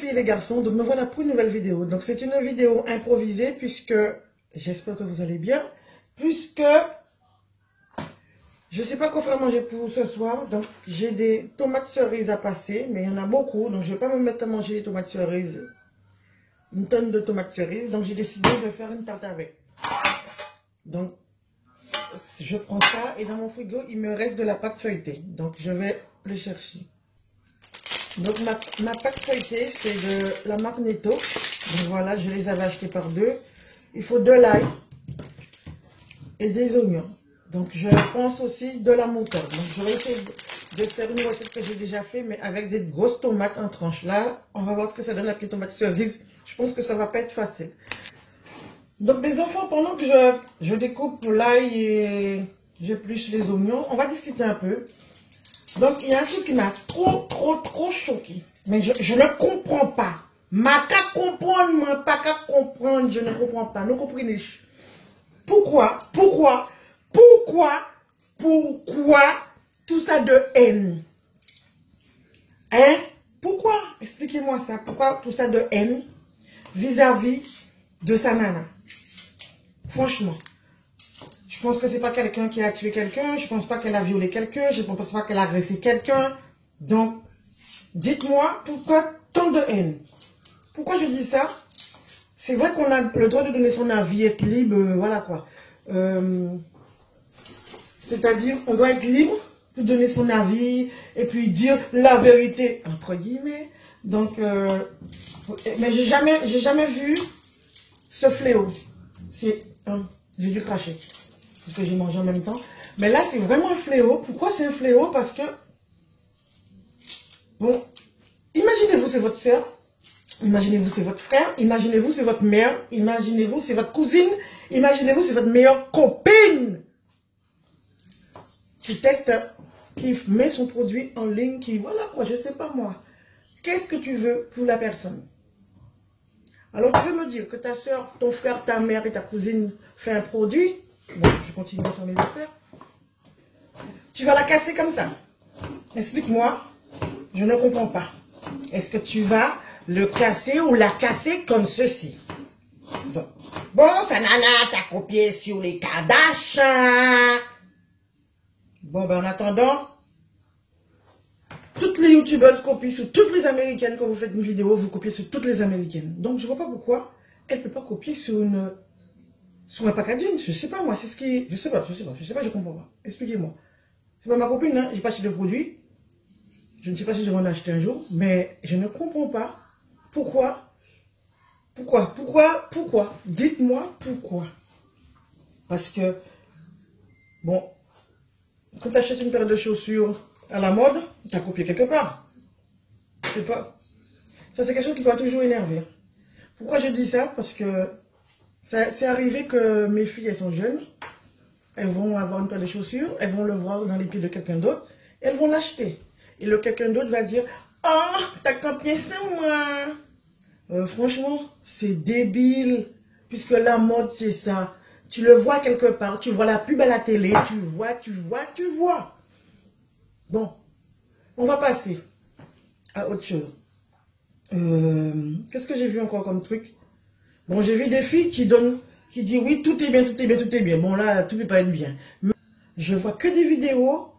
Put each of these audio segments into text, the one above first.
filles et les garçons, donc me voilà pour une nouvelle vidéo. Donc c'est une vidéo improvisée puisque, j'espère que vous allez bien, puisque je ne sais pas quoi faire manger pour ce soir. Donc j'ai des tomates cerises à passer, mais il y en a beaucoup, donc je ne vais pas me mettre à manger des tomates cerises, une tonne de tomates cerises. Donc j'ai décidé de faire une tarte avec. Donc je prends ça et dans mon frigo il me reste de la pâte feuilletée, donc je vais le chercher. Donc ma pâte feuilletée, c'est de la marque Netto. Donc voilà, je les avais achetés par deux. Il faut de l'ail et des oignons. Donc je pense aussi de la moutarde. Donc je vais essayer de faire une recette que j'ai déjà fait, mais avec des grosses tomates en tranches. Là, on va voir ce que ça donne avec les tomates cerises. Je pense que ça va pas être facile. Donc les enfants, pendant que je découpe l'ail et j'épluche les oignons, on va discuter un peu. Donc, il y a un truc qui m'a trop choqué. Mais je ne comprends pas. Ma qu'à comprendre, moi, pas qu'à comprendre, je ne comprends pas. Nous comprenez. Pourquoi tout ça de haine? Hein? Pourquoi? Expliquez-moi ça. Pourquoi tout ça de haine vis-à-vis de sa nana? Franchement. Je pense que c'est pas quelqu'un qui a tué quelqu'un. Je pense pas qu'elle a violé quelqu'un. Je pense pas qu'elle a agressé quelqu'un. Donc, dites-moi pourquoi tant de haine. Pourquoi je dis ça? C'est vrai qu'on a le droit de donner son avis, être libre, voilà quoi. C'est-à-dire, on doit être libre de donner son avis et puis dire la vérité, entre guillemets. Donc, mais j'ai jamais vu ce fléau. C'est, j'ai dû cracher. Parce que j'ai mangé en même temps. Mais là, c'est vraiment un fléau. Pourquoi c'est un fléau? Parce que, bon, imaginez-vous, c'est votre soeur. Imaginez-vous, c'est votre frère. Imaginez-vous, c'est votre mère. Imaginez-vous, c'est votre cousine. Imaginez-vous, c'est votre meilleure copine. Qui teste, qui met son produit en ligne, qui, voilà quoi, je sais pas moi. Qu'est-ce que tu veux pour la personne? Alors, tu veux me dire que ta soeur, ton frère, ta mère et ta cousine fait un produit. Bon, je continue à faire mes affaires. Tu vas la casser comme ça. Explique-moi. Je ne comprends pas. Est-ce que tu vas le casser ou la casser comme ceci? Bon, ça nana, t'as copié sur les Kardashians. Bon, ben en attendant, toutes les youtubeuses copient sur toutes les américaines. Quand vous faites une vidéo, vous copiez sur toutes les américaines. Donc, je ne vois pas pourquoi elle ne peut pas copier sur un packaging. Je sais pas moi, c'est ce qui... Je sais pas, je comprends pas. Expliquez-moi. C'est pas ma copine, hein, j'ai pas acheté de produit. Je ne sais pas si je vais en acheter un jour, mais je ne comprends pas pourquoi. Dites-moi pourquoi. Parce que, bon, quand tu achètes une paire de chaussures à la mode, tu as copié quelque part. Je sais pas. Ça, c'est quelque chose qui va toujours énerver. Pourquoi je dis ça? Parce que c'est arrivé que mes filles, elles sont jeunes. Elles vont avoir une paire de chaussures, elles vont le voir dans les pieds de quelqu'un d'autre, elles vont l'acheter. Et le quelqu'un d'autre va dire, « Oh, t'as copié ça, moi !» Franchement, c'est débile, puisque la mode, c'est ça. Tu le vois quelque part, tu vois la pub à la télé, tu vois. Bon, on va passer à autre chose. Qu'est-ce que j'ai vu encore comme truc? Bon, j'ai vu des filles qui disent oui, tout est bien. Bon, là, tout ne peut pas être bien. Mais je vois que des vidéos.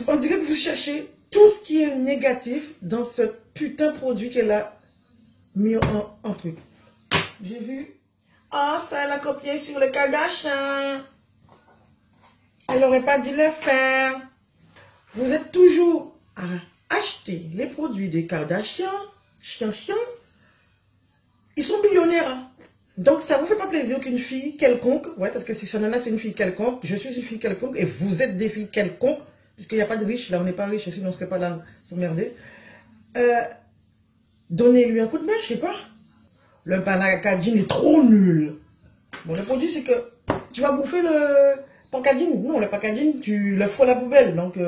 On dirait que vous cherchez tout ce qui est négatif dans ce putain de produit qu'elle a mis en truc. J'ai vu. Oh, ça, elle a copié sur le Kardashian. Elle n'aurait pas dû le faire. Vous êtes toujours à acheter les produits des Kardashians. Chiant. Ils sont millionnaires, hein. Donc, ça vous fait pas plaisir qu'une fille quelconque, ouais, parce que si Shanana c'est une fille quelconque, je suis une fille quelconque, et vous êtes des filles quelconques, puisqu'il n'y a pas de riches, là on n'est pas riche, sinon on ne serait pas là s'emmerder. Donnez-lui un coup de main, je sais pas. Le packaging est trop nul. Bon, le produit c'est que tu vas bouffer le packaging. Non, le packaging, tu le fous à la poubelle, donc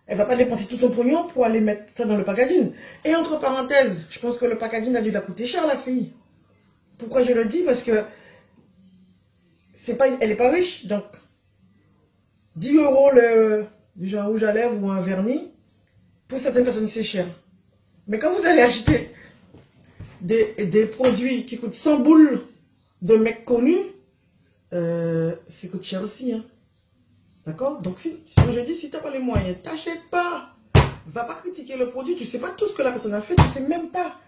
elle va pas dépenser tout son pognon pour aller mettre ça dans le packaging. Et entre parenthèses, je pense que le packaging a dû la coûter cher, la fille. Pourquoi je le dis? Parce que elle n'est pas riche, donc 10 € déjà un rouge à lèvres ou un vernis, pour certaines personnes c'est cher. Mais quand vous allez acheter des produits qui coûtent 100 boules de mecs connus, ça coûte cher aussi. Hein. D'accord? Donc, si je dis, si tu n'as pas les moyens, t'achètes pas. Va pas critiquer le produit. Tu sais pas tout ce que la personne a fait. Tu sais même pas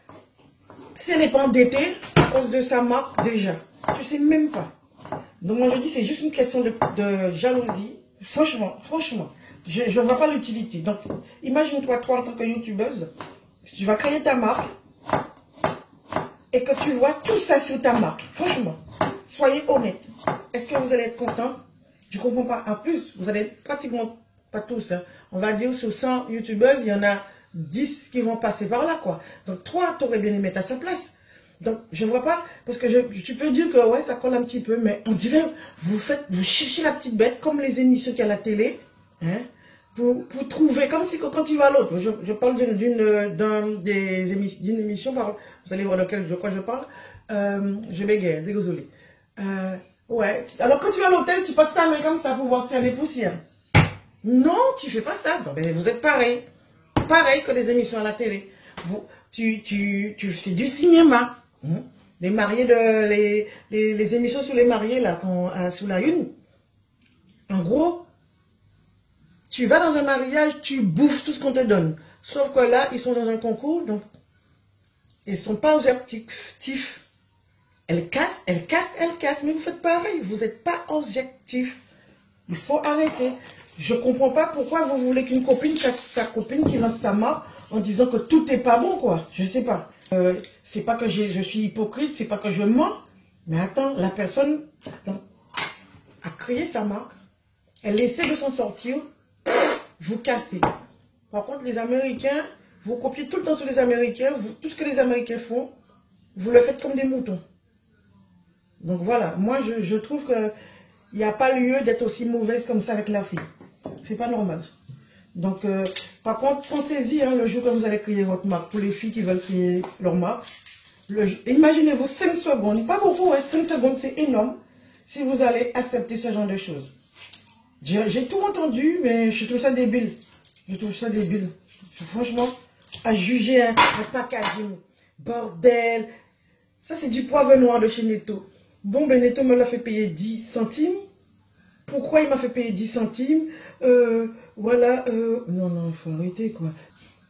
si elle n'est pas endettée à cause de sa marque déjà. Tu sais même pas. Donc, moi, je dis, c'est juste une question de jalousie. Franchement, je ne vois pas l'utilité. Donc, imagine-toi, toi, en tant que youtubeuse, tu vas créer ta marque et que tu vois tout ça sur ta marque. Franchement, soyez honnête. Est-ce que vous allez être content? Je ne comprends pas. En plus, vous allez pratiquement, pas tous, hein. On va dire sur 100 youtubeuses, il y en a 10 qui vont passer par là, quoi. Donc, toi, tu aurais bien aimé être à sa place. Donc, je ne vois pas, parce que tu peux dire que, ouais, ça colle un petit peu, mais on dirait, vous cherchez la petite bête, comme les émissions qu'il y a à la télé, hein, pour trouver, comme si quand tu vas à l'autre, je parle d'une émission, vous allez voir de quoi je parle, je bégaye, désolé. Ouais, alors quand tu vas à l'hôtel, tu passes ta main comme ça pour voir si elle est poussière. Non, tu fais pas ça. Non, mais vous êtes pareil. Pareil que les émissions à la télé. C'est du cinéma. Hein? Les mariés les émissions sur les mariés, là, sous la une. En gros, tu vas dans un mariage, tu bouffes tout ce qu'on te donne. Sauf que là, ils sont dans un concours, donc ils ne sont pas objectifs. Elle casse, mais vous faites pareil. Vous n'êtes pas objectif. Il faut arrêter. Je ne comprends pas pourquoi vous voulez qu'une copine casse sa copine qui lance sa marque en disant que tout n'est pas bon, quoi. Je ne sais pas. C'est pas que je suis hypocrite, c'est pas que je mens. Mais attends, la personne a créé sa marque. Elle essaie de s'en sortir. Vous cassez. Par contre, les Américains, vous copiez tout le temps sur les Américains. Tout ce que les Américains font, vous le faites comme des moutons. Donc voilà, moi je trouve qu'il n'y a pas lieu d'être aussi mauvaise comme ça avec la fille. C'est pas normal. Donc, par contre, pensez-y hein, le jour que vous allez créer votre marque. Pour les filles qui veulent créer leur marque. Imaginez-vous 5 secondes, pas beaucoup, hein, 5 secondes c'est énorme. Si vous allez accepter ce genre de choses. J'ai tout entendu, mais je trouve ça débile. Je trouve ça débile. Franchement, à juger un packaging. Bordel. Ça c'est du poivre noir de chez Netto. Bon, ben Netto me l'a fait payer 10 centimes. Pourquoi il m'a fait payer 10 centimes? Voilà. Non, il faut arrêter, quoi.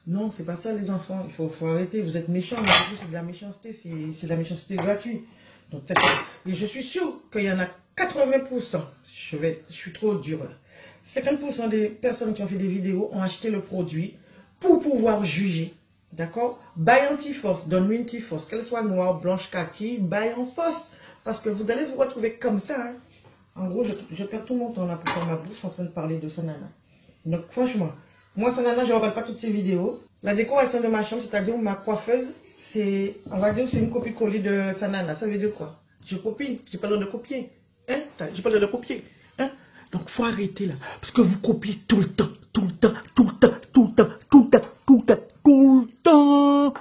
Non, c'est pas ça, les enfants. Il faut arrêter. Vous êtes méchants. Mais c'est de la méchanceté. C'est de la méchanceté gratuite. Donc, et je suis sûre qu'il y en a 80%. Je suis trop dur, là. 50% des personnes qui ont fait des vidéos ont acheté le produit pour pouvoir juger. D'accord? Buy anti-force. Donne-lui une anti-force. Qu'elle soit noire, blanche, kaki, buy en force. Parce que vous allez vous retrouver comme ça. Hein. En gros, je perds tout mon temps là pour faire ma bouche en train de parler de Sanana. Donc franchement, moi Sanana, je ne regarde pas toutes ces vidéos. La décoration de ma chambre, c'est-à-dire ma coiffeuse, on va dire que c'est une copie-collée de Sanana. Ça veut dire quoi? Je copie, j'ai pas le droit de copier. Hein? J'ai pas le droit de copier. Hein? Donc faut arrêter là. Parce que vous copiez tout le temps, tout le temps, tout le temps, tout le temps, tout le temps, tout le temps, tout le temps.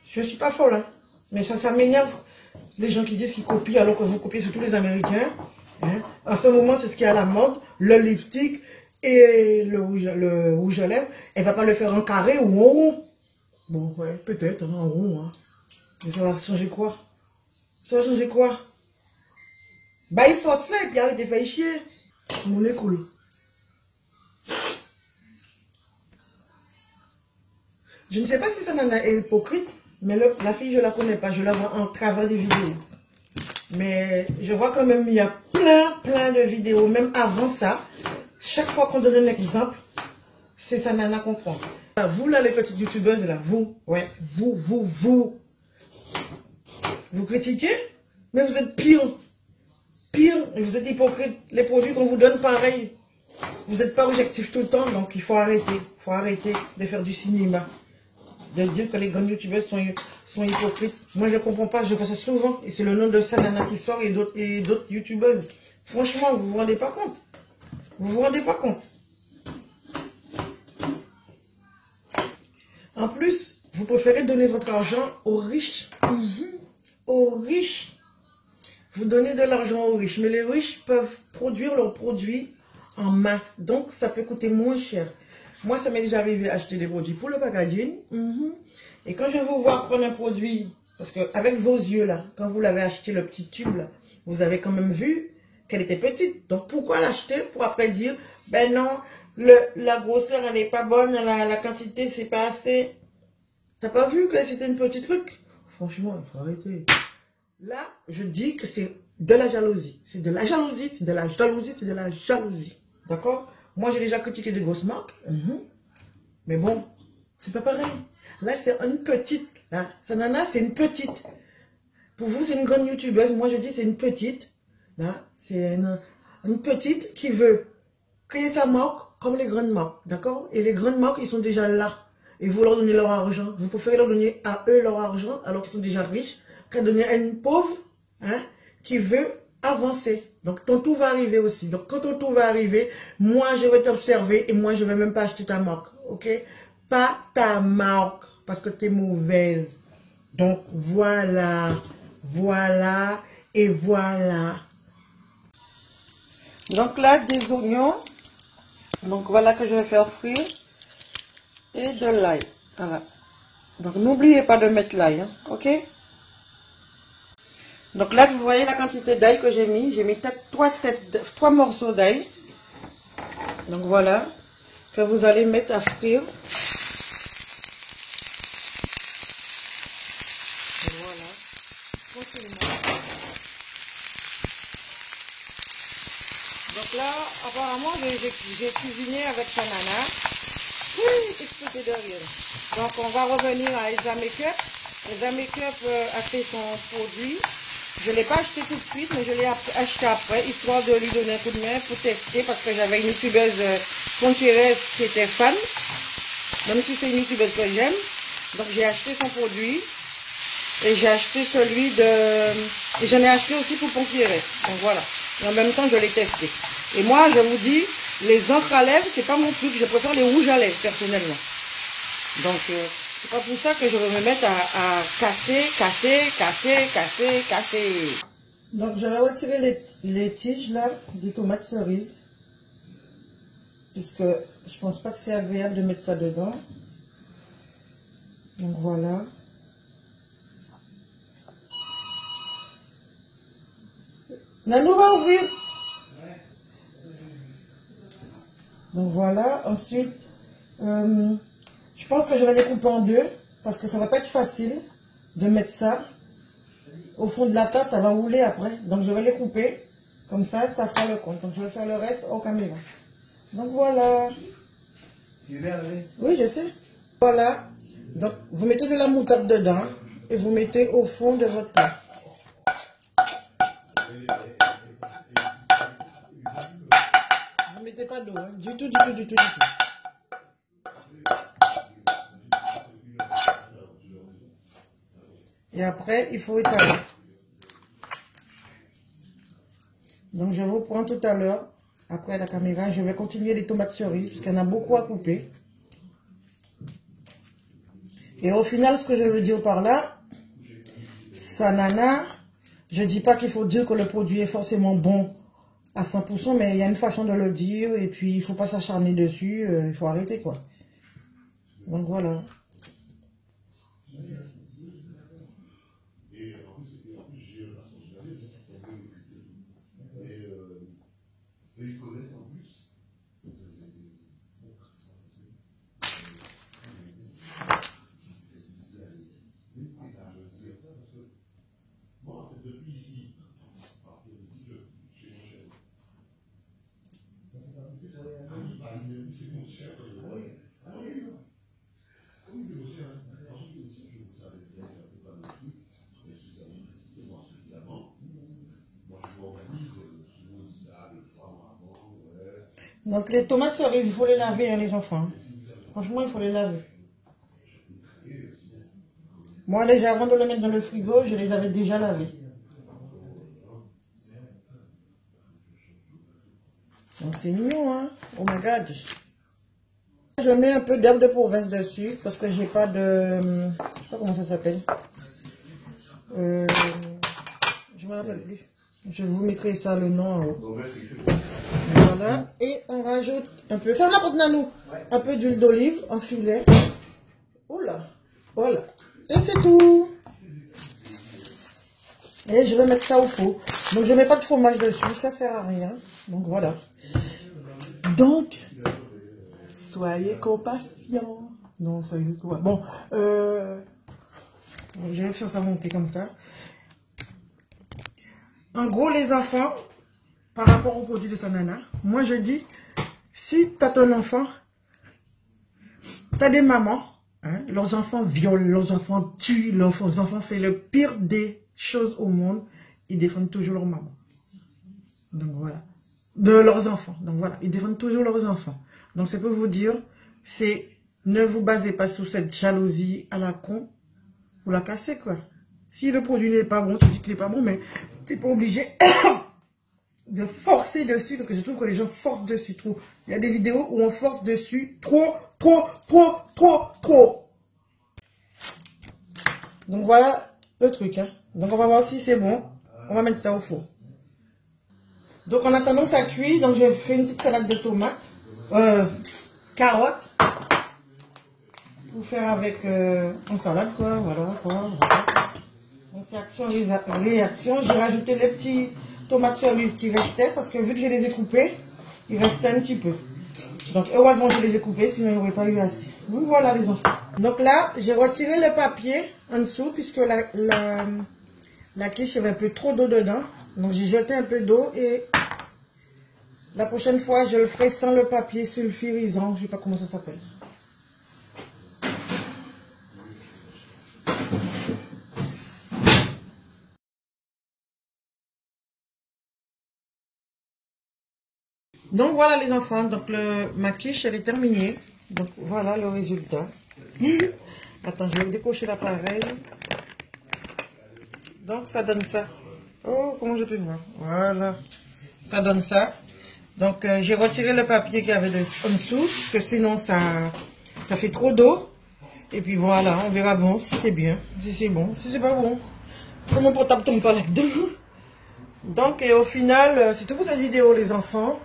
Je suis pas folle, hein. Mais ça m'énerve. Les gens qui disent qu'ils copient alors que vous copiez sur tous les Américains. Hein. En ce moment, c'est ce qui est à la mode. Le lipstick et le rouge à lèvres. Elle ne va pas le faire en carré ou en rond. Bon, ouais, peut-être en rond. Hein. Mais ça va changer quoi? Ça va changer quoi? Bah, il faut cela et puis arrêtez de faire chier. Mon est cool. Je ne sais pas si ça n'en est hypocrite. Mais la fille, je ne la connais pas. Je la vois en travers des vidéos. Mais je vois quand même, il y a plein de vidéos. Même avant ça, chaque fois qu'on donne un exemple, c'est Sanana qu'on prend. Vous là, les petites youtubeuses, là, vous, ouais, vous critiquez, mais vous êtes pire. Pire, vous êtes hypocrite. Les produits qu'on vous donne, pareil. Vous n'êtes pas objectif tout le temps, donc il faut arrêter. Il faut arrêter de faire du cinéma. De dire que les grandes youtubeuses sont hypocrites. Moi, je ne comprends pas. Je vois ça souvent. Et c'est le nom de Sanana qui sort et d'autres youtubeuses. Franchement, vous ne vous rendez pas compte. Vous vous rendez pas compte. En plus, vous préférez donner votre argent aux riches. Aux riches. Vous donnez de l'argent aux riches. Mais les riches peuvent produire leurs produits en masse. Donc, ça peut coûter moins cher. Moi, ça m'est déjà arrivé à acheter des produits pour le packaging. Et quand je vous vois prendre un produit, parce que avec vos yeux là, quand vous l'avez acheté, le petit tube là, vous avez quand même vu qu'elle était petite. Donc pourquoi l'acheter pour après dire, ben non, la grosseur elle n'est pas bonne, la quantité c'est pas assez. T'as pas vu que c'était une petite truc? Franchement, il faut arrêter. Là, je dis que c'est de la jalousie. C'est de la jalousie, c'est de la jalousie, c'est de la jalousie. D'accord? Moi, j'ai déjà critiqué des grosses marques. Mais bon, c'est pas pareil. Là, c'est une petite. Là, Sanana, c'est une petite. Pour vous, c'est une grande youtubeuse. Moi, je dis c'est une petite. Là, c'est une petite qui veut créer sa marque comme les grandes marques. D'accord? Et les grandes marques, ils sont déjà là. Et vous leur donnez leur argent. Vous préférez leur donner à eux leur argent alors qu'ils sont déjà riches qu'à donner à une pauvre qui veut avancer. Donc ton tour va arriver aussi. Donc quand ton tour va arriver, moi je vais t'observer et moi je vais même pas acheter ta marque. Ok? Pas ta marque parce que tu es mauvaise. Donc voilà. Voilà et voilà. Donc là des oignons. Donc voilà que je vais faire frire. Et de l'ail. Voilà. Donc n'oubliez pas de mettre l'ail. Ok? Donc là, vous voyez la quantité d'ail que j'ai mis. J'ai mis trois morceaux d'ail. Donc voilà. Que vous allez mettre à frire. Et voilà. Tranquillement. Donc là, apparemment, j'ai cuisiné avec Sanana. Expliqué de rien. Donc on va revenir à Elsa Makeup. Elsa Makeup a fait son produit. Je ne l'ai pas acheté tout de suite, mais je l'ai acheté après, histoire de lui donner un coup de main pour tester, parce que j'avais une youtubeuse Ponchérez qui était fan, même si c'est une youtubeuse que j'aime. Donc j'ai acheté son produit, et j'ai acheté celui de... Et j'en ai acheté aussi pour Ponchérez. Donc voilà. Et en même temps, je l'ai testé. Et moi, je vous dis, les encres à lèvres, c'est pas mon truc, je préfère les rouges à lèvres, personnellement. Donc... c'est pas pour ça que je vais me mettre à casser. Donc je vais retirer les tiges là des tomates cerises. Puisque je pense pas que c'est agréable de mettre ça dedans. Donc voilà. Nanou va ouvrir. Donc voilà. Ensuite, je pense que je vais les couper en deux. Parce que ça va pas être facile de mettre ça au fond de la table, ça va rouler après. Donc je vais les couper. Comme ça, ça fera le compte. Donc je vais faire le reste au caméra. Donc voilà. Tu veux aller? Oui, je sais. Voilà. Donc vous mettez de la moutarde dedans. Et vous mettez au fond de votre plat. Vous mettez pas d'eau. Hein. Du tout. Et après, il faut étaler. Donc, je vous prends tout à l'heure, après la caméra. Je vais continuer les tomates cerises, parce qu'il y en a beaucoup à couper. Et au final, ce que je veux dire par là, Sanana, je ne dis pas qu'il faut dire que le produit est forcément bon à 100%, mais il y a une façon de le dire, et puis il ne faut pas s'acharner dessus, il faut arrêter, quoi. Donc, voilà. Donc les tomates cerises, il faut les laver, hein, les enfants. Franchement, il faut les laver. Moi déjà, avant de les mettre dans le frigo, je les avais déjà lavées. Donc c'est mignon, hein. Oh my god. Je mets un peu d'herbe de province dessus, parce que j'ai pas de... je sais pas comment ça s'appelle. Je me rappelle plus. Je vous mettrai ça le nom en haut. Voilà. Et on rajoute un peu. Ferme la porte, Nanou. Un peu d'huile d'olive en filet. Oula. Voilà. Et c'est tout. Et je vais mettre ça au four. Donc je ne mets pas de fromage dessus. Ça sert à rien. Donc voilà. Donc, soyez compatients. Non, ça existe pas. Bon, je vais faire ça monter comme ça. En gros, les enfants, par rapport au produit de Sanana, moi je dis, si tu as ton enfant, tu as des mamans, hein, leurs enfants violent, leurs enfants tuent, leurs enfants font le pire des choses au monde, ils défendent toujours leur maman. Donc voilà. De leurs enfants. Donc voilà, ils défendent toujours leurs enfants. Donc c'est pour vous dire, c'est ne vous basez pas sur cette jalousie à la con pour la casser quoi. Si le produit n'est pas bon, tu dis qu'il n'est pas bon, mais tu n'es pas obligé de forcer dessus parce que je trouve que les gens forcent dessus trop. Il y a des vidéos où on force dessus trop. Donc voilà le truc. Hein. Donc on va voir si c'est bon. On va mettre ça au four. Donc en attendant que ça cuit, donc je fais une petite salade de tomates, carottes, pour faire avec en salade quoi, voilà. Donc c'est action, réaction. J'ai rajouté les petits tomates cerises qui restaient parce que vu que je les ai coupées, il restait un petit peu. Donc heureusement je les ai coupées, sinon il n'y aurait pas eu assez. Donc voilà les enfants. Donc là, j'ai retiré le papier en dessous puisque la quiche avait un peu trop d'eau dedans. Donc j'ai jeté un peu d'eau et la prochaine fois je le ferai sans le papier sulfurisant. Je ne sais pas comment ça s'appelle. Donc voilà les enfants, donc ma quiche elle est terminée. Donc voilà le résultat. Attends, je vais décocher l'appareil. Donc ça donne ça. Oh, comment je peux voir? Voilà. Ça donne ça. Donc j'ai retiré le papier qu'il y avait en dessous, parce que sinon ça fait trop d'eau. Et puis voilà, on verra bon si c'est bien, si c'est bon, si c'est pas bon. Comme mon portable tombe pas là-dedans. Donc et au final, c'est tout pour cette vidéo les enfants.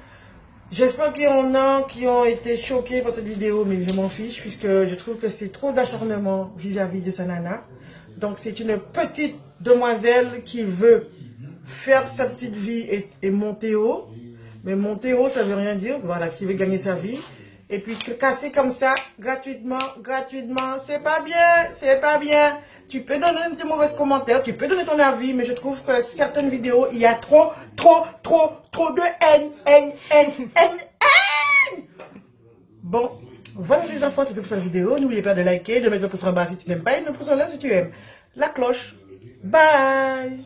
J'espère qu'il y en a qui ont été choqués par cette vidéo, mais je m'en fiche puisque je trouve que c'est trop d'acharnement vis-à-vis de Sanana. Donc c'est une petite demoiselle qui veut faire sa petite vie et monter haut. Mais monter haut, ça veut rien dire. Voilà, qui veut gagner sa vie. Et puis casser comme ça, gratuitement, c'est pas bien, c'est pas bien. Tu peux donner des mauvais commentaires, tu peux donner ton avis, mais je trouve que certaines vidéos, il y a trop de haine. Bon, voilà les enfants, c'est tout pour cette vidéo. N'oubliez pas de liker, de mettre le pouce en bas si tu n'aimes pas et le pouce en l'air si tu aimes. La cloche. Bye.